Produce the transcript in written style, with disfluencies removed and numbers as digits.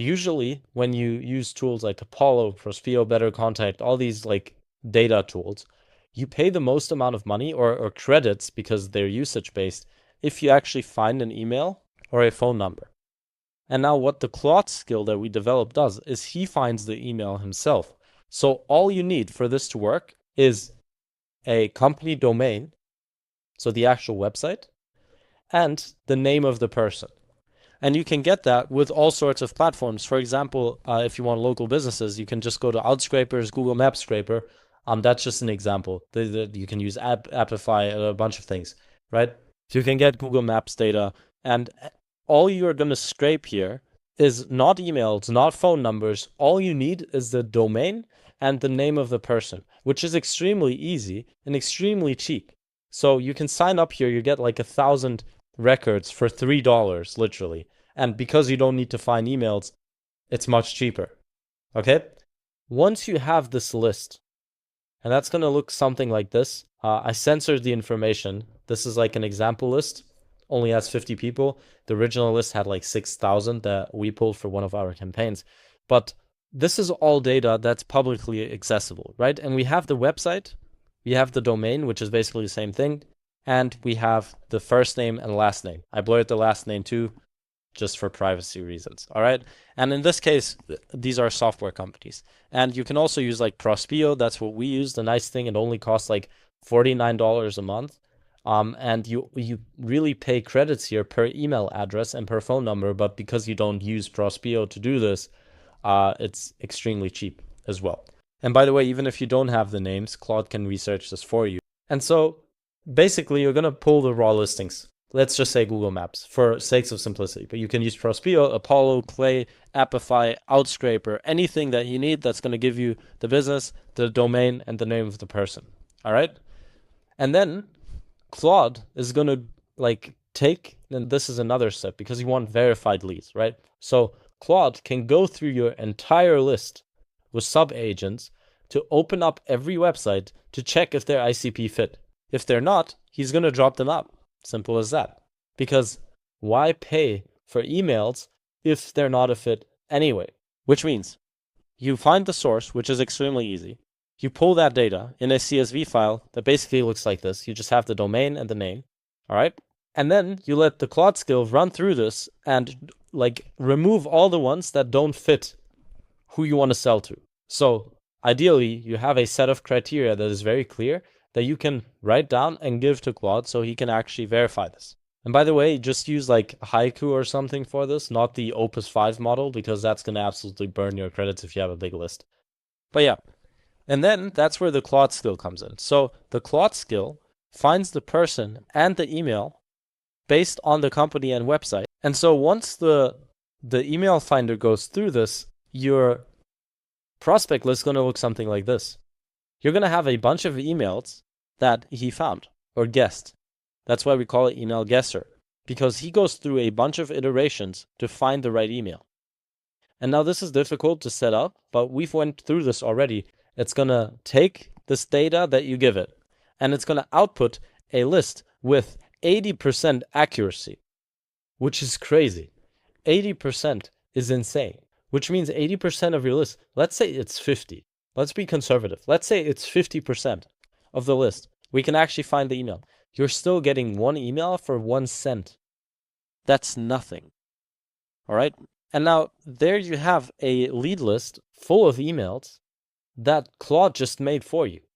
Usually, when you use tools like Apollo, Prospeo, Better Contact, all these like data tools, you pay the most amount of money or credits because they're usage based if you actually find an email or a phone number. And now what the Claude skill that we developed does is he finds the email himself. So all you need for this to work is a company domain, so the actual website, and the name of the person. And you can get that with all sorts of platforms. For example, if you want local businesses, you can just go to Outscrapers, Google Map Scraper. That's just an example. You can use Appify, a bunch of things, right? So you can get Google Maps data, and all you're going to scrape here is not emails, not phone numbers. All you need is the domain and the name of the person, which is extremely easy and extremely cheap. So you can sign up here. You get like 1,000 records for $3, literally. And because you don't need to find emails, it's much cheaper. Okay? Once you have this list, and that's going to look something like this. I censored the information. This is like an example list. Only has 50 people. The original list had like 6,000 that we pulled for one of our campaigns. But this is all data that's publicly accessible, right? And we have the website, we have the domain, which is basically the same thing, and we have the first name and last name. I blurred the last name too, just for privacy reasons, all right? And in this case, these are software companies. And you can also use like Prospeo, that's what we use. The nice thing, it only costs like $49 a month. And you really pay credits here per email address and per phone number, but because you don't use Prospeo to do this, it's extremely cheap as well. And by the way, even if you don't have the names, Claude can research this for you. And so basically, you're going to pull the raw listings. Let's just say Google Maps for sakes of simplicity. But you can use Prospeo, Apollo, Clay, Appify, Outscraper, anything that you need that's going to give you the business, the domain, and the name of the person. All right? And then Claude is going to like take, and this is another step because you want verified leads, right? So Claude can go through your entire list with sub-agents to open up every website to check if they're ICP fit. If they're not, he's going to drop them out. Simple as that. Because why pay for emails if they're not a fit anyway? Which means you find the source, which is extremely easy. You pull that data in a CSV file that basically looks like this. You just have the domain and the name. All right. And then you let the Claude skill run through this and like remove all the ones that don't fit who you want to sell to. So ideally, you have a set of criteria that is very clear that you can write down and give to Claude so he can actually verify this. And by the way, just use like Haiku or something for this, not the Opus 5 model, because that's going to absolutely burn your credits if you have a big list. But yeah, and then that's where the Claude skill comes in. So the Claude skill finds the person and the email based on the company and website. And so once the email finder goes through this, your prospect list is going to look something like this. You're going to have a bunch of emails that he found or guessed. That's why we call it email guesser, because he goes through a bunch of iterations to find the right email. And now this is difficult to set up, but we've went through this already. It's going to take this data that you give it, and it's going to output a list with 80% accuracy, which is crazy. 80% is insane, which means 80% of your list, let's say it's 50. Let's be conservative. Let's say it's 50% of the list. We can actually find the email. You're still getting one email for 1 cent. That's nothing. All right? And now there you have a lead list full of emails that Claude just made for you.